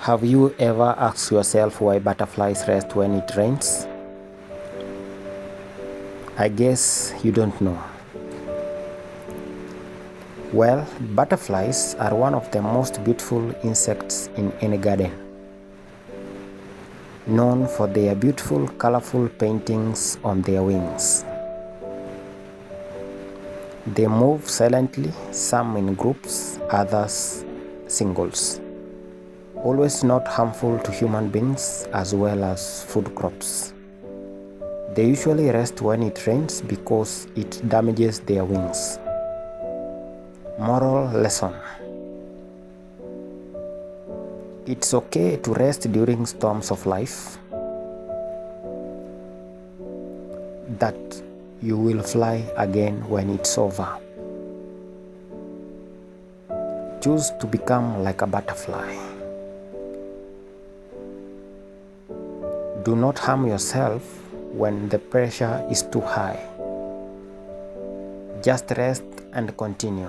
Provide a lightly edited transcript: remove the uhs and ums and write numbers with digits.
Have you ever asked yourself why butterflies rest when it rains? I guess you don't know. Well, butterflies are one of the most beautiful insects in any garden. Known for their beautiful, colorful paintings on their wings. They move silently, some in groups, others singles. Always not harmful to human beings as well as food crops. They usually rest when it rains because it damages their wings. Moral lesson: it's okay to rest during storms of life, that you will fly again when it's over. Choose to become like a butterfly. Do not harm yourself when the pressure is too high. Just rest and continue.